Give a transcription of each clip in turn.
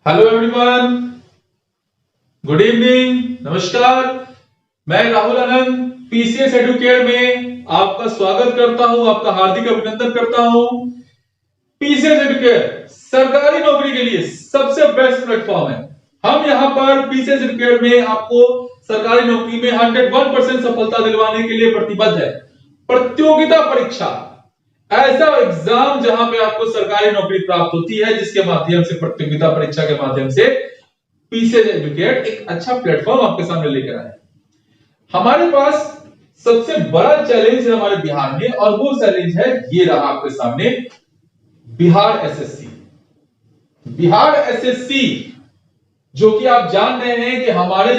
Hello everyone, good evening, नमस्कार। मैं Rahul Anand PCS Educare में आपका स्वागत करता हूं, आपका हार्दिक अभिनंदन करता हूं। पीसीएस एडुकेयर सरकारी नौकरी के लिए सबसे बेस्ट प्लेटफॉर्म है। हम यहां पर पीसीएस एडुकेयर में आपको सरकारी नौकरी में 101% सफलता दिलवाने के लिए प्रतिबद्ध है। प्रतियोगिता परीक्षा, ऐसा एग्जाम जहां पे आपको सरकारी नौकरी प्राप्त होती है, जिसके माध्यम से प्रतियोगिता परीक्षा के माध्यम से पीसीएस एडुकेयर एक अच्छा प्लेटफॉर्म आपके सामने लेकर आए। हमारे पास सबसे बड़ा चैलेंज है हमारे बिहार में, और वो चैलेंज है ये रहा आपके सामने, बिहार एसएससी। बिहार एसएससी जो कि आप जान रहे हैं कि हमारे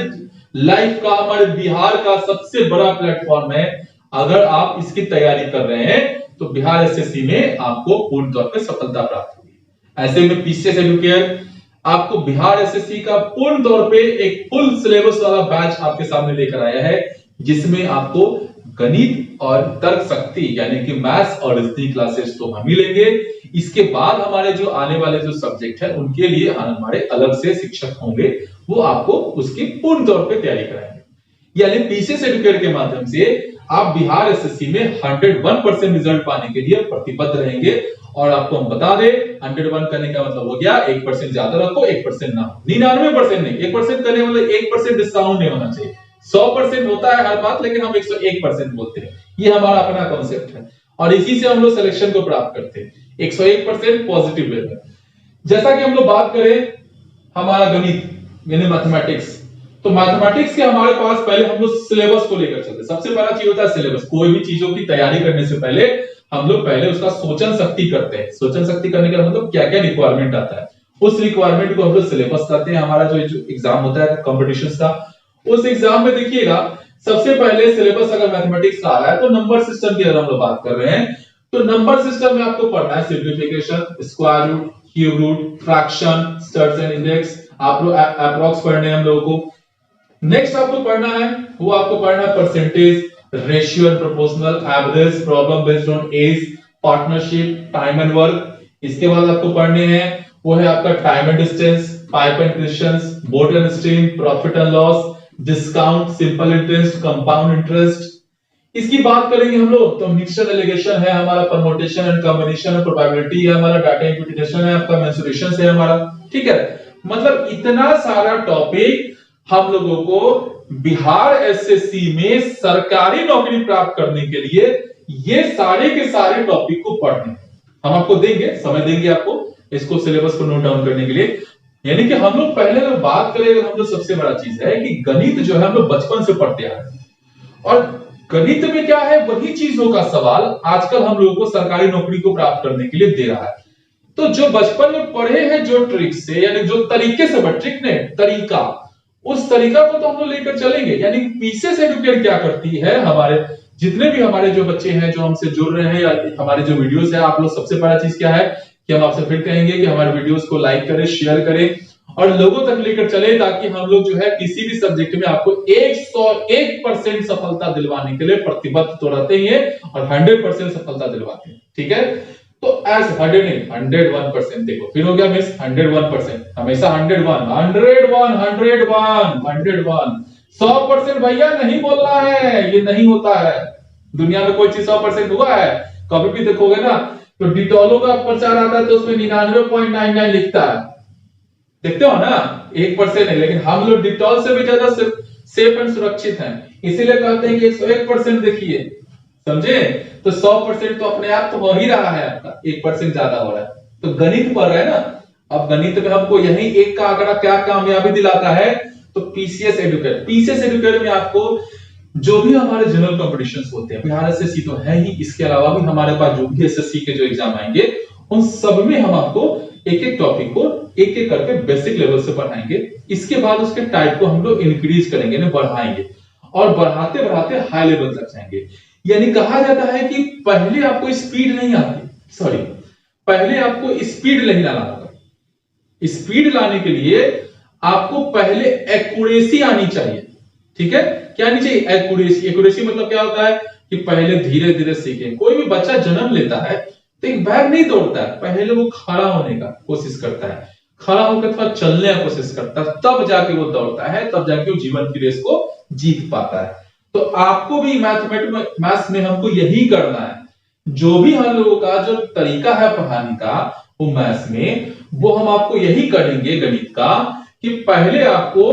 लाइफ का, हमारे बिहार का सबसे बड़ा प्लेटफॉर्म है। अगर आप इसकी तैयारी कर रहे हैं तो बिहार एसएससी में आपको पूर्ण तौर पे सफलता प्राप्त होगी। ऐसे में पीसीएस एडुकेयर आपको बिहार एसएससी का पूर्ण तौर पे एक फुल सिलेबस वाला बैच आपके सामने लेकर आया है, जिसमें आपको गणित और तर्क शक्ति यानी कि मैथ्स और रीजनिंग क्लासेस तो हम ही लेंगे। इसके बाद हमारे जो आने वाले जो सब्जेक्ट है उनके लिए हमारे अलग से शिक्षक होंगे, वो आपको उसकी पूर्ण तौर पे तैयारी कराएंगे। यानी पीसीएस एडुकेयर के माध्यम से आप बिहार एसएससी में 101% रिजल्ट पाने के लिए प्रतिबद्ध रहेंगे। और आपको हम बता दें, 101 करने का मतलब हो गया 1% ज्यादा रखो, 1% ना, 99% नहीं, 1% करने मतलब 1% डिस्काउंट नहीं होना चाहिए। 100% होता है हर बात, लेकिन हम 101% बोलते हैं, ये हमारा अपना कॉन्सेप्ट है और इसी से हम लोग सिलेक्शन को प्राप्त करते हैं। 101% पॉजिटिव वे में। जैसा कि हम लोग बात करें हमारा गणित यानी मैथमेटिक्स, तो मैथमेटिक्स के हमारे पास पहले हम लोग सिलेबस को लेकर चलते हैं। सबसे पहला चीज होता है सिलेबस। कोई भी चीजों की तैयारी करने से पहले हम लोग पहले उसका सोचन शक्ति करते हैं। सोचन शक्ति करने का मतलब क्या क्या रिक्वायरमेंट आता है, उस रिक्वायरमेंट को हम लोग सिलेबस करते हैं। हमारा जो एग्जाम होता है कॉम्पिटिशन का, उस एग्जाम में देखिएगा सबसे पहले सिलेबस अगर मैथमेटिक्स का आ रहा है तो नंबर सिस्टम की अगर हम लोग बात कर रहे हैं तो नंबर सिस्टम में आपको पढ़ना है simplification, square root, cube root, fraction, surds and index, आप लोग अप्रॉक्स पढ़ने हैं हम लोगों को। नेक्स्ट आपको पढ़ना है, वो आपको पढ़ना है percentage, ratio and proportional, average, problem based on age, partnership, time and work. इसके बाद आपको पढ़ने हैं वो है आपका time and distance, pipe and questions, boat and stream, profit and loss, discount, simple interest, compound interest. इसकी बात करेंगे हम लोग तो मिक्सचर एलिगेशन है हमारा, permutation and combination and probability है हमारा, डाटा इंप्यूटेशन है आपका, मेंसुरेशन है हमारा। ठीक है, मतलब इतना सारा टॉपिक हम लोगों को बिहार एसएससी में सरकारी नौकरी प्राप्त करने के लिए ये सारे के सारे टॉपिक को पढ़ने हम आपको देंगे, समय देंगे आपको इसको सिलेबस को नोट डाउन करने के लिए। यानी कि हम लोग पहले अगर बात करें, हम लोग सबसे बड़ा चीज है कि गणित जो है हम लोग बचपन से पढ़ते आ रहे हैं, और गणित में क्या है वही चीजों का सवाल आजकल हम लोगों को सरकारी नौकरी को प्राप्त करने के लिए दे रहा है। तो जो बचपन में पढ़े हैं जो ट्रिक से, यानी जो तरीके से, ट्रिक ने तरीका, उस तरीका को तो हम लोग लेकर चलेंगे। यानी पीसीएस एडुकेयर क्या करती है, हमारे जितने भी हमारे जो बच्चे हैं जो हमसे जुड़ रहे हैं या हमारे जो वीडियोस है, आप लोग सबसे बड़ा चीज क्या है कि हम आपसे फिर कहेंगे कि हमारे वीडियोस को लाइक करें, शेयर करें और लोगों तक लेकर चले, ताकि हम लोग जो है किसी भी सब्जेक्ट में आपको 101% सफलता दिलवाने के लिए प्रतिबद्ध तो रहते ही है और 100% सफलता दिलवाते हैं। ठीक है, तो एज 101% देखो, फिर हो गया मिस 101%, हमेशा 101 भैया नहीं बोलना है, ये नहीं होता है दुनिया में, कोई चीज 100% हुआ है। कभी भी देखोगे ना तो डिटॉलो का प्रचार आता है तो उसमें 99.99 लिखता है, देखते हो ना, 1% है, लेकिन हम लोग डिटॉल से भी ज्यादा सेफ एंड सुरक्षित हैं, इसीलिए कहते हैं कि 101% देखिए, समझे। तो 100% तो अपने आप तो हो ही रहा है, आपका 1% ज्यादा हो रहा है। तो गणित पढ़ रहे हैं ना, अब गणित में हमको यही एक का आंकड़ा क्या कामयाबी दिलाता है, तो पीसीएस एडुकेयर में आपको जो भी हमारे जनरल कॉम्पिटिशंस होते हैं, बिहार एसएससी तो है ही, इसके अलावा भी हमारे पास जो भी एसएससी के जो एग्जाम आएंगे उन सब में हम आपको एक एक टॉपिक को एक एक करके बेसिक लेवल से पढ़ाएंगे। इसके बाद उसके टाइप को हम लोग इंक्रीज करेंगे ना, बढ़ाएंगे और बढ़ाते बढ़ाते हाई लेवल तक जाएंगे। यानी कहा जाता है कि पहले आपको स्पीड नहीं आती, पहले आपको स्पीड नहीं लाना होगा। स्पीड लाने के लिए आपको पहले एक्यूरेसी आनी चाहिए। ठीक है, क्या आनी चाहिए? एक्यूरेसी मतलब क्या होता है कि पहले धीरे धीरे सीखें। कोई भी बच्चा जन्म लेता है तो एक बैग नहीं दौड़ता है, पहले वो खड़ा होने का कोशिश करता है, खड़ा होकर थोड़ा चलने की कोशिश करता है, तब जाके वो दौड़ता है, तब जाके वो जीवन की रेस को जीत पाता है। तो आपको भी मैथ्स में हमको यही करना है। जो भी हम लोगों का जो तरीका है पढ़ाने का वो मैथ्स में, वो हम आपको यही करेंगे गणित का, कि पहले आपको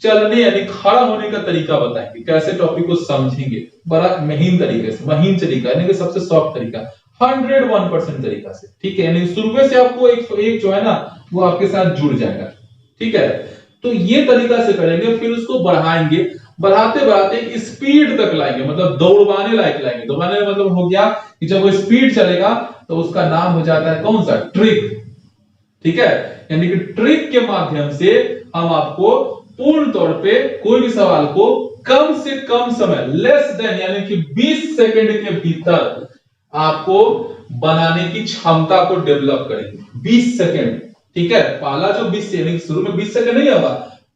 चलने यानी खड़ा होने का तरीका बताएंगे, कैसे टॉपिक को समझेंगे बड़ा महीन तरीके से, महीन तरीका यानी कि सबसे सॉफ्ट तरीका, 101% तरीका से, ठीक है। यानी शुरू से आपको एक जो है ना वो आपके साथ जुड़ जाएगा, ठीक है। तो ये तरीका से करेंगे, फिर उसको बढ़ाएंगे, बढ़ाते बढ़ाते स्पीड तक लाएंगे, मतलब दौड़वाने लायक लाएंगे। दौड़वाने का मतलब हो गया कि जब वो स्पीड चलेगा तो उसका नाम हो जाता है कौन सा, ट्रिक, ठीक है। यानी कि ट्रिक के माध्यम से हम आपको पूर्ण तौर पे कोई भी सवाल को कम से कम समय, लेस देन यानी कि 20 सेकंड के भीतर आपको बनाने की क्षमता को डेवलप करेंगे। 20 सेकंड, ठीक है। पहला जो 20 सेकंड, शुरू में 20 सेकंड नहीं होगा,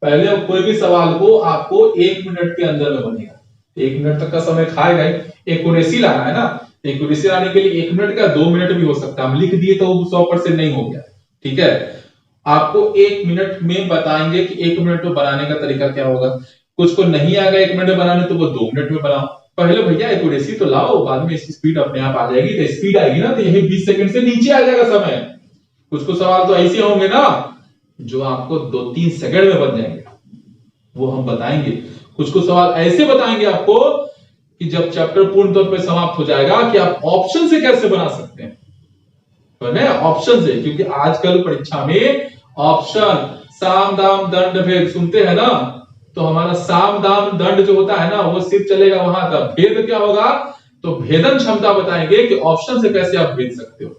पहले कोई भी सवाल को आपको 1 मिनट के अंदर में बनेगा। 1 मिनट तक का समय खाएगा ही, एक्यूरेसी लाना है ना, एक्यूरेसी लाने के लिए 1 मिनट का 2 मिनट भी हो सकता है, हम लिख दिए तो 100% नहीं हो गया, ठीक है। आपको 1 मिनट में बताएंगे कि 1 मिनट में बनाने का तरीका क्या होगा। कुछ को नहीं आएगा 1 मिनट में बनाने, तो वो 2 मिनट में बनाओ। पहले भैया एक्यूरेसी तो लाओ, बाद में इसकी स्पीड अपने आप आ जाएगी। तो स्पीड आएगी ना तो यही 20 सेकंड से नीचे आ जाएगा समय। कुछ को सवाल तो ऐसे होंगे ना जो आपको 2-3 सेकंड में बन जाएंगे, वो हम बताएंगे। कुछ को सवाल ऐसे बताएंगे आपको कि जब चैप्टर पूर्ण तौर पर समाप्त हो जाएगा कि आप ऑप्शन से कैसे बना सकते हैं, ऑप्शन से, क्योंकि आजकल परीक्षा में ऑप्शन साम दाम दंड भेद सुनते हैं ना, तो हमारा साम दाम दंड जो होता है ना वो सिर्फ चलेगा वहां का। भेद क्या होगा, तो भेदन क्षमता बताएंगे कि ऑप्शन से कैसे आप भेद सकते हो,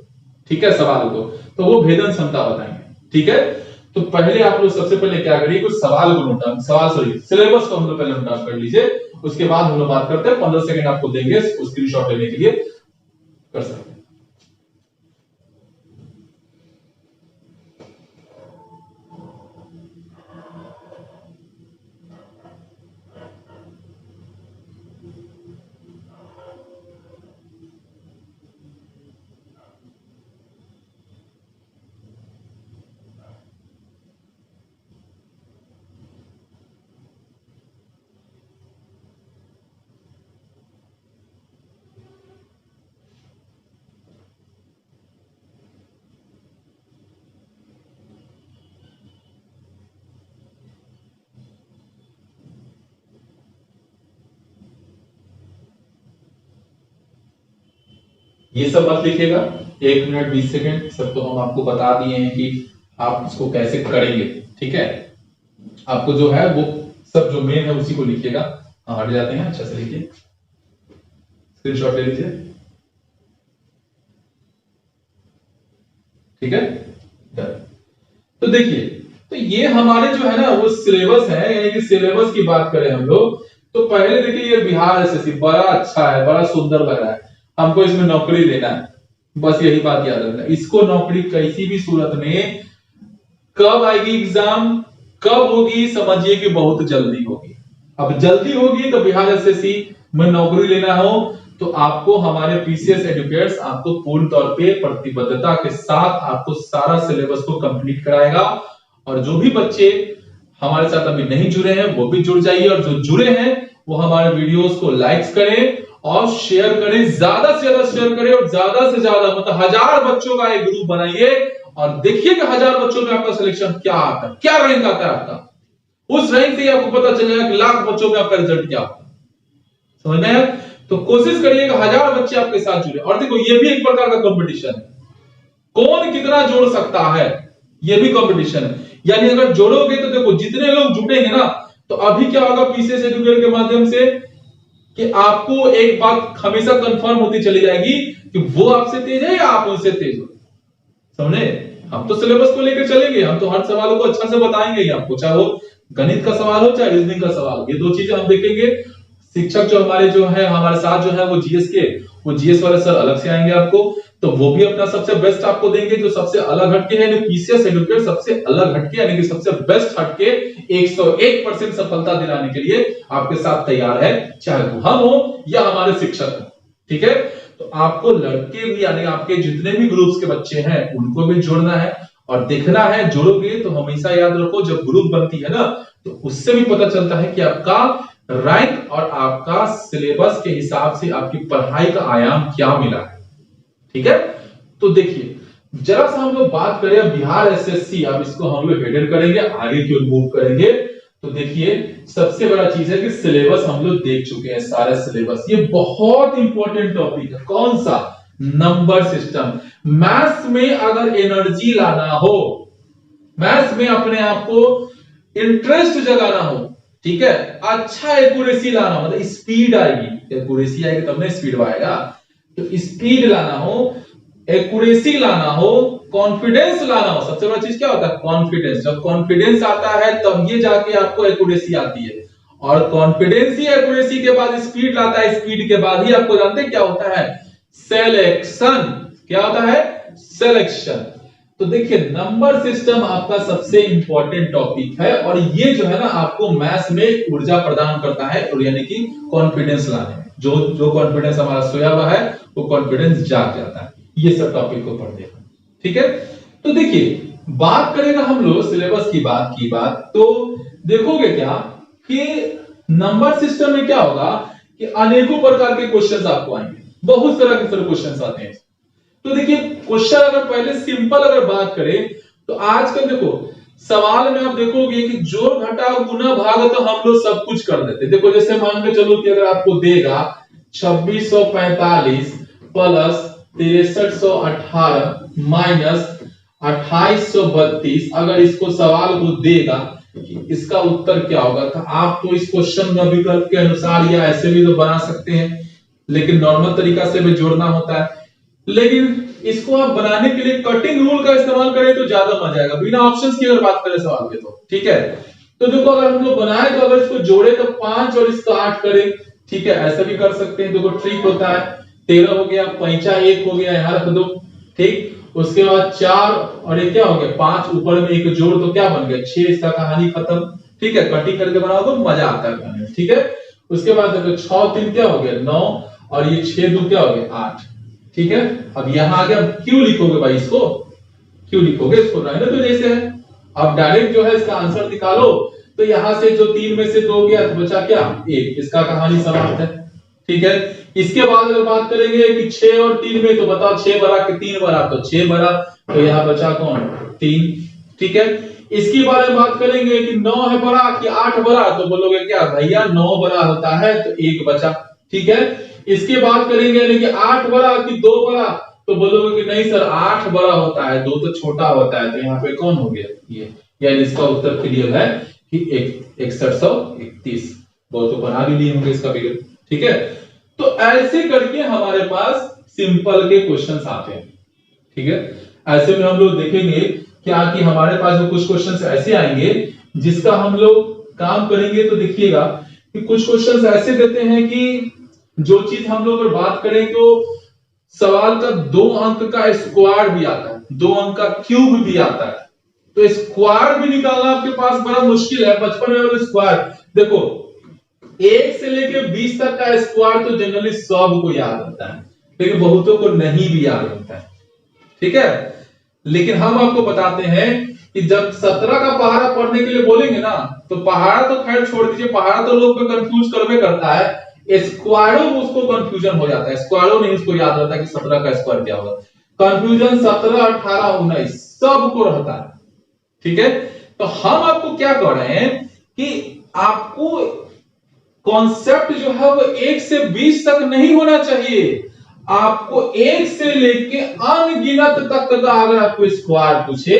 ठीक है, सवाल को, तो वो भेदन क्षमता बताएंगे, ठीक है। तो पहले आप लोग सबसे पहले क्या करिए, कुछ सवाल को नोट डाउन, सिलेबस को हम लोग पहले नोट डाउन कर लीजिए, उसके बाद हम लोग बात करते हैं। 15 सेकंड आपको देंगे स्क्रीनशॉट लेने के लिए, कर सकते हैं। ये सब मत लिखिएगा, 1 मिनट 20 सेकंड सब तो हम आपको बता दिए हैं कि आप इसको कैसे करेंगे, ठीक है। आपको जो है वो सब जो मेन है उसी को लिखिएगा। हट जाते हैं, अच्छा से लिखिए, स्क्रीनशॉट ले लीजिए, ठीक है। तो देखिए, तो ये हमारे जो है ना वो सिलेबस है, यानी कि सिलेबस की बात करें हम लोग, तो पहले देखिए ये बिहार एसएससी बड़ा अच्छा है, बड़ा सुंदर लग रहा है, हमको इसमें नौकरी लेना है, बस यही बात याद रखना। इसको नौकरी किसी भी सूरत में कब आएगी एग्जाम, कब होगी, समझिए कि बहुत जल्दी होगी। अब जल्दी होगी तो बिहार एसएससी में नौकरी लेना हो तो आपको हमारे पीसीएस एडुकेटर्स आपको पूर्ण तौर पे प्रतिबद्धता के साथ आपको सारा सिलेबस को कंप्लीट कराएगा। और जो भी बच्चे हमारे साथ अभी नहीं जुड़े हैं वो भी जुड़ जाइए, और जो जुड़े हैं वो हमारे वीडियोस को लाइक्स करें और शेयर करें, ज्यादा से ज्यादा शेयर करें, और ज्यादा से ज्यादा मतलब 1000 बच्चों का एक ग्रुप बनाइए और देखिए कि 1000 बच्चों में आपका सिलेक्शन क्या आता है, क्या रैंक आता है आपका। उस रैंक से ही आपको पता चलेगा कि लाख बच्चों में आपका रिजल्ट क्या होता है, समझ में आया। तो कोशिश करिए कि 1000 बच्चे आपके साथ जुड़े। और देखो ये भी एक प्रकार का कंपटीशन है, कौन कितना जोड़ सकता है, ये भी कंपटीशन है। यानी अगर जोड़ोगे तो देखो जितने लोग जुटेंगे ना, तो अभी क्या होगा पीसीएस एडुकेटर के माध्यम से कि आपको एक बात हमेशा कंफर्म होती चली जाएगी कि वो आपसे तेज है या आप उनसे तेज हो, समझे। हम तो सिलेबस को लेकर चलेंगे, हम तो हर सवालों को अच्छा से बताएंगे ही आपको, चाहे वो गणित का सवाल हो चाहे रीजनिंग का सवाल हो, ये दो चीजें हम देखेंगे। शिक्षक जो हमारे जो है हमारे साथ जो है वो जीएस के, वो जीएस वाले सर अलग से आएंगे आपको, तो वो भी अपना सबसे बेस्ट आपको देंगे, जो सबसे अलग हटके है। पीसीएस एडुकेटर सबसे अलग हटके यानी कि सबसे बेस्ट हटके 101% सफलता दिलाने के लिए आपके साथ तैयार है, चाहे वो हम हो या हमारे शिक्षक हो, ठीक है। तो आपको लड़के भी यानी आपके जितने भी ग्रुप्स के बच्चे हैं उनको भी जोड़ना है, और देखना है, जोड़ोगे तो हमेशा याद रखो जब ग्रुप बनती है ना तो उससे भी पता चलता है कि आपका रैंक और आपका सिलेबस के हिसाब से आपकी पढ़ाई का आयाम क्या मिला है। ठीक है, तो देखिए जरा सा हम लोग बात करें बिहार एसएससी, अब इसको हम लोग हेडर करेंगे, आगे की ओर मूव करेंगे। तो देखिए सबसे बड़ा चीज है कि सिलेबस हम लोग देख चुके हैं, सारा सिलेबस। ये बहुत इंपॉर्टेंट टॉपिक है। कौन सा? Number system. मैथ्स में अगर एनर्जी लाना हो, मैथ्स में अपने आप को इंटरेस्ट जगाना हो, ठीक है, अच्छा एक्यूरेसी लाना, मतलब स्पीड आएगी, एक्यूरेसी आएगी तब ना स्पीड आएगा। तो स्पीड लाना हो, एक्यूरेसी लाना हो, कॉन्फिडेंस लाना हो। सबसे बड़ा चीज क्या होता है? कॉन्फिडेंस। जब कॉन्फिडेंस आता है तब ये जाके आपको एक्यूरेसी आती है, और कॉन्फिडेंस ही एक्यूरेसी के बाद स्पीड लाता है, स्पीड के बाद ही आपको जानते हैं क्या होता है? सिलेक्शन। क्या होता है? सिलेक्शन। तो देखिए नंबर सिस्टम आपका सबसे इंपॉर्टेंट टॉपिक है, और ये जो है ना आपको मैथ्स में ऊर्जा प्रदान करता है, और यानी कि कॉन्फिडेंस लाने में। जो कॉन्फिडेंस हमारा सोया हुआ है वो कॉन्फिडेंस जाग जाता है ये सब टॉपिक को पढ़ने का। ठीक है, तो देखिए बात करेगा हम लोग सिलेबस की बात, तो देखोगे क्या कि नंबर सिस्टम में क्या होगा कि अनेकों प्रकार के क्वेश्चंस आपको आएंगे, बहुत तरह के क्वेश्चंस आते हैं। तो देखिए क्वेश्चन अगर पहले सिंपल अगर बात करें तो आजकल देखो सवाल में आप देखोगे कि जोड़ घटाव गुना भाग तो हम लोग सब कुछ कर देते। देखो जैसे मान के चलो कि अगर आपको देगा 2645 प्लस 6318 माइनस 2832, अगर इसको सवाल को देगा कि इसका उत्तर क्या होगा, तो आप तो इस क्वेश्चन में विकल्प के अनुसार या ऐसे भी तो बना सकते हैं, लेकिन नॉर्मल तरीका से भी जोड़ना होता है। लेकिन इसको आप बनाने के लिए कटिंग रूल का इस्तेमाल करें तो ज्यादा मजा आएगा, बिना ऑप्शंस की अगर बात करें सवाल के तो। ठीक है, तो देखो अगर हम लोग बनाए तो अगर इसको जोड़े तो 5 और इसका 8 करें। ठीक है, ऐसा भी कर सकते हैं। देखो ट्रिक होता है, 13 हो गया, 5 1 हो गया, यहां रख दो। ठीक, उसके बाद 4 और ये क्या हो गया 5, ऊपर में एक जोड़ तो क्या बन गया 6, इसका कहानी खत्म। ठीक है, कटिंग करके बनाओ तो मजा आता है बनाने में। ठीक है, उसके बाद देखो 6 3 क्या हो गया 9, और ये 6 2 क्या हो गया 8। ठीक है, अब यहां आगे अब क्यों लिखोगे भाई, इसको क्यों लिखोगे, इसको रहने तो जैसे है। अब डायरेक्ट जो है इसका आंसर निकालो, तो यहां से जो 3 में से 2 गया तो बचा क्या 1, इसका कहानी समाप्त है। ठीक है, इसके बाद अगर बात करेंगे कि 6 और 3 में, तो बताओ 6 बड़ा कि 3 बड़ा, तो 6 बड़ा, तो यहां बचा कौन 3। ठीक है, इसके बारे में बात करेंगे कि 9 है बड़ा कि 8 बड़ा, तो बोलोगे क्या भैया 9 बड़ा होता है, तो 1 बचा। ठीक है, इसके बात करेंगे यानी कि 8 बड़ा कि 2 बड़ा, तो बोलोगे कि नहीं सर 8 बड़ा होता है, 2 तो छोटा होता है, तो यहाँ पे कौन हो गया ये, यानी इसका उत्तर क्लियर है कि 6131। बहुत तो बना भी लिए होंगे इसका फिगर। ठीक है, तो ऐसे करके हमारे पास सिंपल के क्वेश्चंस आते हैं। ठीक है, ऐसे में हम लोग देखेंगे क्या कि हमारे पास जो कुछ क्वेश्चंस ऐसे आएंगे जिसका हम लोग काम करेंगे। तो देखिएगा कि कुछ क्वेश्चंस ऐसे देते हैं कि जो चीज हम लोग अगर बात करें तो सवाल का 2 अंक का स्क्वायर भी आता है, 2 अंक का क्यूब भी आता है, तो स्क्वायर भी निकालना आपके पास बड़ा मुश्किल है। बचपन में स्क्वायर देखो 1 से लेके 20 तक का स्क्वायर तो जनरली सबको याद होता है, लेकिन बहुतों को नहीं भी याद होता है। ठीक है, लेकिन हम आपको बताते हैं कि जब 17 का पहाड़ा पढ़ने के लिए बोलेंगे ना, तो पहाड़ा तो खैर छोड़ दीजिए, पहाड़ा तो लोग को कंफ्यूज करवे करता है, स्क्वायरो उसको कंफ्यूजन हो जाता है, स्क्वायरो नहीं उसको याद रहता कि 17 का स्क्वायर क्या होगा। कंफ्यूजन 17 18 19 सबको रहता है। ठीक है, तो हम आपको क्या कह रहे हैं कि आपको कॉन्सेप्ट जो है वो 1 से 20 तक नहीं होना चाहिए, आपको 1 से लेके अनगिनत तक का अगर आपको स्क्वायर पूछे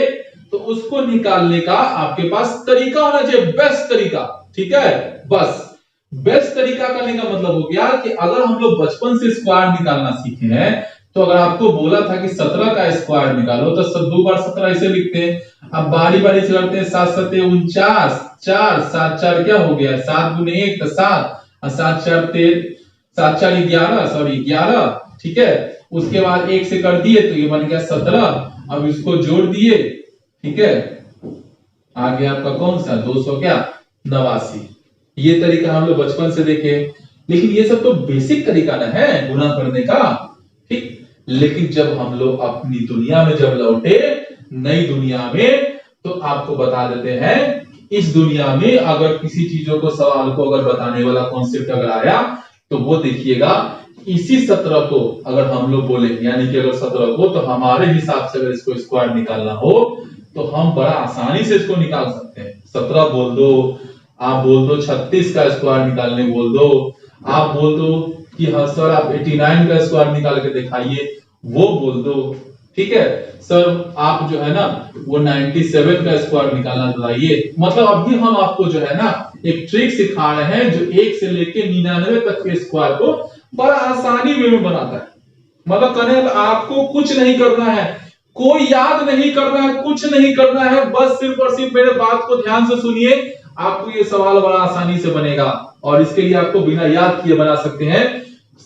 तो उसको निकालने का आपके पास तरीका होना चाहिए, बेस्ट तरीका। ठीक है, बस बेस्ट तरीका करने का मतलब हो गया कि अगर हम लोग बचपन से स्क्वायर निकालना सीखे हैं, तो अगर आपको बोला था कि 17 का स्क्वायर निकालो, तो 2 बार 17 ऐसे लिखते हैं। अब बारी बारी से करते हैं, 7 7 49, 4 7 4 क्या हो गया 7 गुने 1 तो 7, और 7 4 7 4 11, सॉरी 11। ठीक है, उसके बाद 1 से कर दिए तो ये बन गया 17, अब इसको जोड़ दिए। ठीक है, आ गया आपका कौन सा 200 क्या 89। ये तरीका हम लोग बचपन से देखे, लेकिन ये सब तो बेसिक तरीका ना है गुणा करने का। ठीक, लेकिन जब हम लोग अपनी दुनिया में जब लौटे, नई दुनिया में, तो आपको बता देते हैं इस दुनिया में अगर किसी चीजों को सवाल को अगर बताने वाला कॉन्सेप्ट अगर आया तो वो देखिएगा इसी 17 को अगर हम लोग बोले, यानी कि अगर 17 को, तो हमारे हिसाब से अगर इसको स्क्वायर निकालना हो तो हम बड़ा आसानी से इसको निकाल सकते हैं। 17 बोल दो, आप बोल दो 36 का स्क्वायर निकालने बोल दो, आप बोल दो कि हाँ सर आप 89 का स्क्वायर निकाल के दिखाइए वो बोल दो, ठीक है सर आप जो है ना वो 97 का स्क्वायर निकालना बताइए। मतलब अभी हम आपको जो है ना एक ट्रिक सिखा रहे हैं जो 1 से लेके 99 तक के स्क्वायर को बड़ा आसानी में बनाता है। मतलब कहने आपको कुछ नहीं करना है, कोई याद नहीं करना है, कुछ नहीं करना है, बस सिर्फ और सिर्फ मेरे बात को ध्यान से सुनिए, आपको ये सवाल बड़ा आसानी से बनेगा और इसके लिए आपको बिना याद किए बना सकते हैं।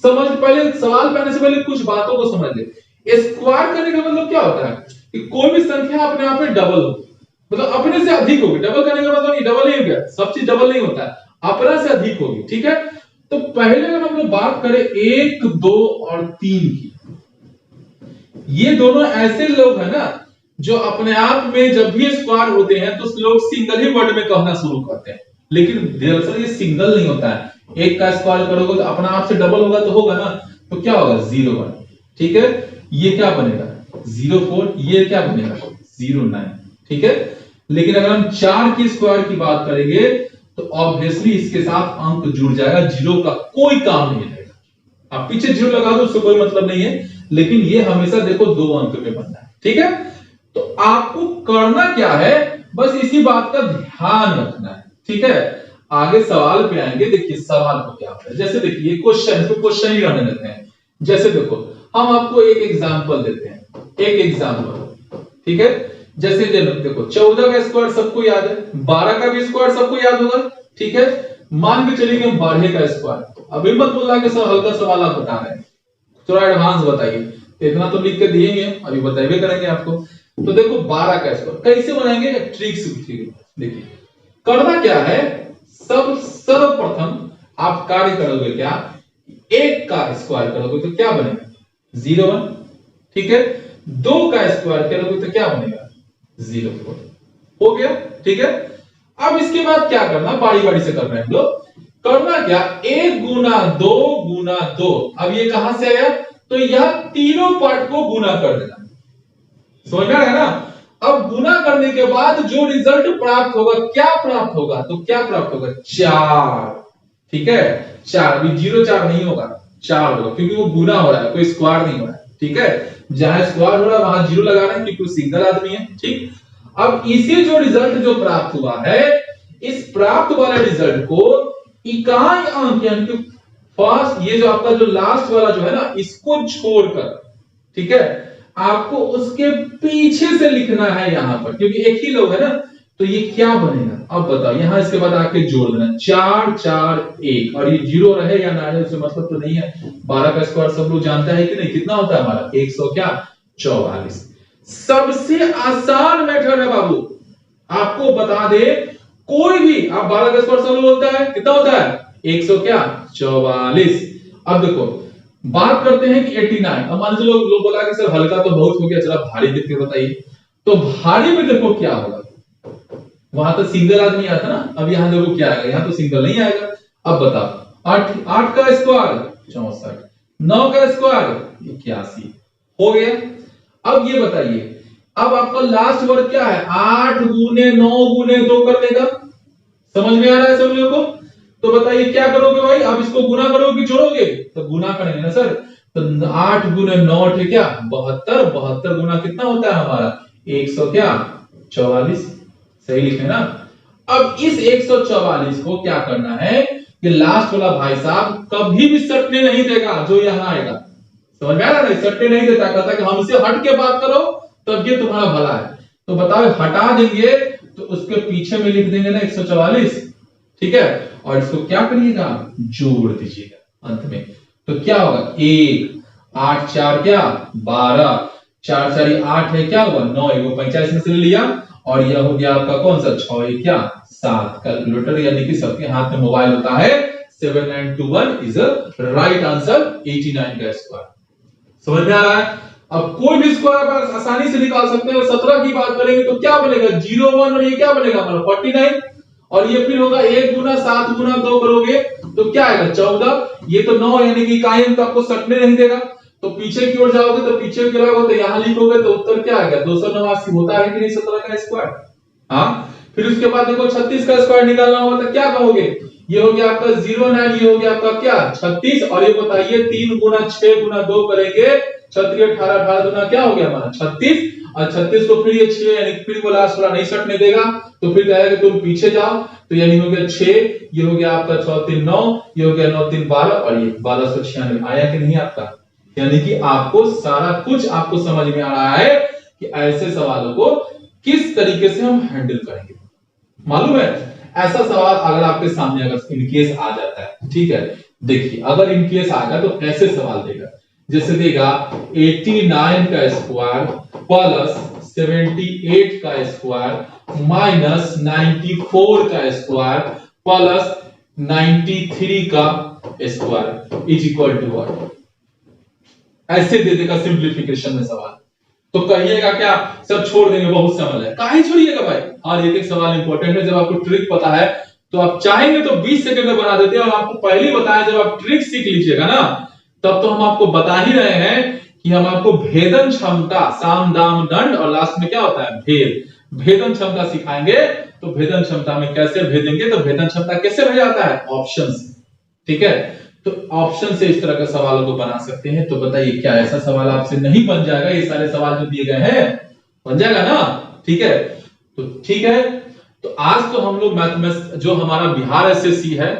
पहले सवाल बनाने से पहले कुछ बातों को समझ ले। स्क्वायर करने का मतलब क्या होता है कि कोई भी संख्या अपने आप में डबल हो, मतलब अपने से अधिक होगी। डबल करने का मतलब नहीं डबल नहीं हो गया, सब चीज डबल नहीं होता है, अपना से अधिक होगी, ठीक है। तो पहले अगर हम लोग बात करें 1, 2 और 3 की, ये दोनों ऐसे लोग हैं ना जो अपने आप में जब भी स्क्वायर होते हैं तो लोग सिंगल ही वर्ड में कहना शुरू करते हैं, लेकिन दरअसल ये सिंगल नहीं होता है। 1 का स्क्वायर करोगे तो अपना आप से डबल होगा तो होगा ना, तो क्या होगा 01, ठीक है। ये क्या बनेगा 04, ये क्या बनेगा 09, ठीक है। लेकिन अगर हम 4 की स्क्वायर की बात करेंगे तो ऑब्वियसली इसके साथ अंक जुड़ जाएगा, जीरो का कोई काम नहीं रहेगा। आप पीछे जीरो लगा दो उससे कोई मतलब नहीं है, लेकिन ये हमेशा देखो 2 अंक में बनना है, ठीक है। तो आपको करना क्या है, बस इसी बात का ध्यान रखना है, ठीक है। आगे सवाल पे आएंगे, देखिए सवाल को क्या होता है। जैसे देखिए क्वेश्चन, इसको क्वेश्चन ही रहने देते हैं। जैसे देखो हम आपको एक एग्जांपल देते हैं, एक एग्जांपल, ठीक है। जैसे देखो 14 का स्क्वायर सबको याद है, 12 का भी स्क्वायर सबको याद होगा, ठीक है। मान के चलिए हम 12 का स्क्वायर, अभी मत बोलना कि सर हल्का सवाल आप बता रहे हैं, थोड़ा एडवांस बताइए। इतना तो लिख के दिए ही है, अभी बताइए करेंगे आपको। तो देखो 12 का स्क्वायर कैसे बनाएंगे, ट्रिक्स देखिए। करना क्या है, सब सर्वप्रथम आप कार्य करोगे क्या, 1 का स्क्वायर करोगे तो क्या बनेगा 01, ठीक है। 2 का स्क्वायर करोगे तो क्या बनेगा 04, हो गया, ठीक है। अब इसके बाद क्या करना, बारी बारी से कर रहे हैं हम लोग। करना क्या, 1 गुना 2 गुना 2, अब ये कहां से आया, तो यह तीनों पार्ट को गुना कर देना, समझ में आया ना। अब गुना करने के बाद जो रिजल्ट प्राप्त होगा, क्या प्राप्त होगा, तो क्या प्राप्त होगा 4, ठीक है। 4, अभी 04 नहीं होगा, 4 होगा, क्योंकि वो गुना हो रहा है, कोई स्क्वायर नहीं हो रहा है, ठीक है। जहां स्क्वायर हो रहा है वहां जीरो लगा रहे हैं क्योंकि वो सिंगल आदमी है, ठीक। अब इसे जो रिजल्ट जो प्राप्त हुआ है, इस प्राप्त वाले रिजल्ट को इकाई अंक यानी कि फर्स्ट, ये जो आपका जो लास्ट वाला जो है ना, इसको छोड़कर, ठीक है, आपको उसके पीछे से लिखना है यहां पर, क्योंकि एक ही लोग है ना। तो ये क्या बनेगा, अब बताओ, यहां इसके बाद आके जोड़ देना 4 4 1, और ये जीरो रहे या ना रहे उससे मतलब तो नहीं है। 12 का स्क्वायर सब लोग जानता है कि नहीं, कितना होता है हमारा 144। सबसे आसान मेथड है बाबू, आपको बता दे, कोई भी आप 12 का स्क्वायर सब लोग होता है, कितना होता है 144। अब देखो बात करते हैं कि 89। अब मान लो लोग बोला कि सर हल्का तो बहुत हो गया, चलो भारी देख के बताइए। तो भारी में देखो क्या होगा, वहां तो सिंगल आदमी आता ना, अब यहां देखो क्या आएगा, यहां तो सिंगल नहीं आएगा। अब बताओ 8 का स्क्वायर 64, 9 का स्क्वायर 81, हो गया। अब ये बताइए, अब आपका लास्ट वर्ड क्या है, 8 गुने 9 गुने 2 करने का, समझ में आ रहा है सब लोगों को। तो बताइए क्या करोगे भाई, अब इसको गुना करोगे कि जोड़ोगे, तो गुना करेंगे ना सर। तो 8 गुने 9 ठीक है 72, 72 गुना कितना होता है हमारा 144, सही लिखे ना। अब इस 144 को क्या करना है कि लास्ट वाला भाई साहब कभी भी सटने नहीं देगा, जो यहां आएगा, समझ में आ रहा है, सटने नहीं देता, कहता कि हमसे हट के बात करो तब ये तुम्हारा भला है। तो बताओ हटा देंगे तो उसके पीछे में लिख देंगे ना 144, ठीक है, और इसको क्या करिएगा जोड़ दीजिएगा अंत में। तो क्या होगा 1 8 4 क्या 12, 4 4 8 है क्या हुआ 9, वो 85 में से ले लिया, और यह हो गया आपका कौन सा 6 क्या 7। कैलकुलेटर यानी कि सबके हाथ में मोबाइल होता है, 7921 इज अ राइट आंसर 89 का स्क्वायर, समझ में आ रहा है। अब कोई भी स्क्वायर आप आसानी से निकाल सकते हैं। 17 की बात करेंगे तो क्या बनेगा 0 1 और ये क्या बनेगा हमारा 49 और ये फिर होगा 1 गुना 7 गुना 2 करोगे तो क्या आएगा 14। ये तो 9 यानी कि इकाई अंक आपको सटने नहीं देगा। तो पीछे की ओर जाओगे तो पीछे की ओर तो यहां लिखोगे तो उत्तर क्या आएगा 289 होता है कि नहीं 17 का स्क्वायर। हाँ फिर उसके बाद देखो 36 का स्क्वायर निकालना होगा तो क्या कहोगे ये हो गया आपका 09 ये हो गया आपका क्या 36 और ये बताइए 3 गुना 6 गुना 2 करेंगे 36 18 18 गुना क्या हो गया हमारा 36 और 36 को फिर ये 6 यानी फिर वो लास्ट वाला नहीं सटने देगा तो फिर कहेगा कि तुम पीछे जाओ तो यानी हो गया 6 ये हो गया आपका 6 3 9 ये हो गया 9 3 12 और ये 1296 आया कि नहीं आपका। यानी कि आपको सारा कुछ आपको समझ में आ रहा है कि ऐसे सवालों को किस तरीके से हम हैंडल करेंगे। मालूम है ऐसा सवाल अगर आपके सामने अगर इनकेस आ जाता है ठीक है देखिए अगर इनकेस आ गया तो कैसे सवाल देगा जैसे देगा 89 का स्क्वायर प्लस 78 का स्क्वायर माइनस 94 का स्क्वायर प्लस 93 का square is equal to what. ऐसे दे देगा सिंप्लीफिकेशन में सवाल तो कहिएगा क्या सब छोड़ देंगे बहुत समझ है काहे छोड़िएगा भाई। और एक एक सवाल इंपॉर्टेंट है जब आपको ट्रिक पता है तो आप चाहेंगे तो 20 सेकंड में बना देते हैं और आपको पहले ही बताया जब आप ट्रिक सीख लीजिएगा ना तब तो हम आपको बता ही रहे हैं कि हम आपको भेदन क्षमता साम दाम दंड और लास्ट में क्या होता है भेदन क्षमता सिखाएंगे। तो भेदन क्षमता में कैसे भेदेंगे तो भेदन क्षमता कैसे भेजा जाता है ऑप्शन से ठीक है। तो ऑप्शन से इस तरह के सवालों को बना सकते हैं। तो बताइए क्या ऐसा सवाल आपसे नहीं बन जाएगा ये सारे सवाल जो दिए गए हैं बन जाएगा ना ठीक है। तो ठीक है तो आज तो हम लोग मैथमेटिक्स जो हमारा बिहार एसएससी है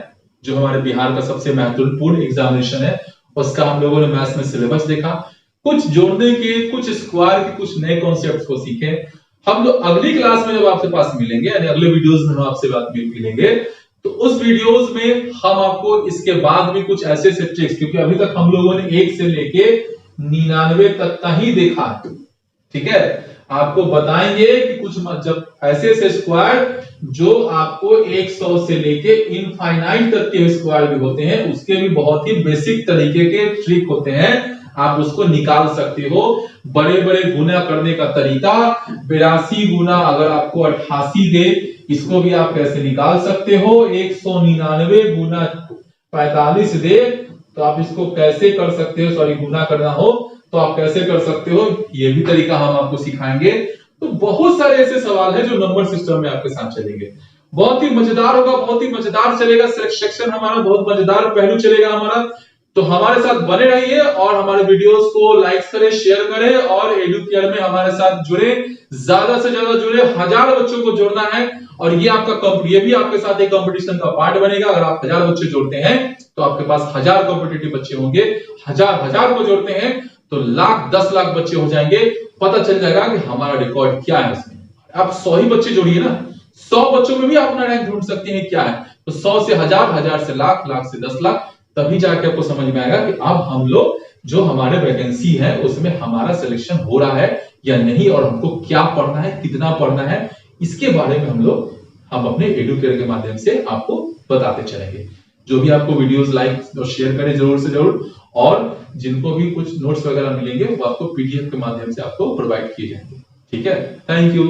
जो हमारे बिहार का सबसे महत्वपूर्ण एग्जामिनेशन है उसका हम लोगों ने मैथ्स में सिलेबस देखा कुछ जोड़ने के कुछ स्क्वायर के कुछ नए कॉन्सेप्ट्स को सीखे। हम लोग अगली क्लास में जब आपके पास मिलेंगे यानी अगले वीडियोस में हम आपसे बात मिलेंगे तो उस वीडियोस में हम आपको इसके बाद भी कुछ ऐसे ट्रिक्स क्योंकि अभी तक हम लोगों ने 1 से लेके 99 तक का ही देखा ठीक है आपको बताएंगे कि कुछ जब ऐसे स्क्वायर जो आपको 100 से लेके इनफाइनाइट तक के स्क्वायर भी होते हैं उसके भी बहुत ही बेसिक तरीके के ट्रिक होते हैं आप उसको निकाल सकते हो। बड़े बड़े गुना करने का तरीका 82 गुना अगर आपको 88 दे इसको भी आप कैसे निकाल सकते हो 199 गुना 45 दे तो आप इसको कैसे कर सकते हो सॉरी गुना करना हो तो आप कैसे कर सकते हो ये भी तरीका हम आपको सिखाएंगे। तो बहुत सारे ऐसे सवाल हैं जो नंबर सिस्टम में आपके साथ चलेंगे बहुत ही मजेदार होगा बहुत ही मजेदार चलेगा सेक्शन हमारा बहुत मजेदार पहलू चलेगा हमारा। तो हमारे साथ बने रहिए और हमारे वीडियोस को लाइक करें शेयर करें और एडुकेयर में हमारे साथ जुड़े ज्यादा से ज्यादा जुड़े 1000 बच्चों को जोड़ना है और ये आपका ये भी आपके साथ एक कंपटीशन का पार्ट बनेगा। अगर आप 1000 बच्चे जोड़ते हैं तो आपके पास 1000 कॉम्पिटिटिव बच्चे होंगे 1000 को जोड़ते हैं तो लाख 10 लाख बच्चे हो जाएंगे पता चल जाएगा कि हमारा रिकॉर्ड क्या है इसमें। आप 100 ही बच्चे जोड़िए ना 100 बच्चों में भी आप अपना रैंक ढूंढ सकते हैं क्या है। तो 100 से 1000 1000 से लाख लाख से 10 लाख तभी जाके आपको समझ में आएगा कि अब हम लोग जो हमारे वैकेंसी है उसमें हमारा सिलेक्शन हो रहा है या नहीं और हमको क्या पढ़ना है कितना पढ़ना है इसके बारे में हम अपने एडुकेयर के माध्यम से आपको बताते चलेंगे। जो भी आपको वीडियोस लाइक और शेयर करें जरूर से जरूर और जिनको भी कुछ नोट्स वगैरह मिलेंगे वो आपको पीडीएफ के माध्यम से आपको प्रोवाइड किए जाएंगे ठीक है। Thank you.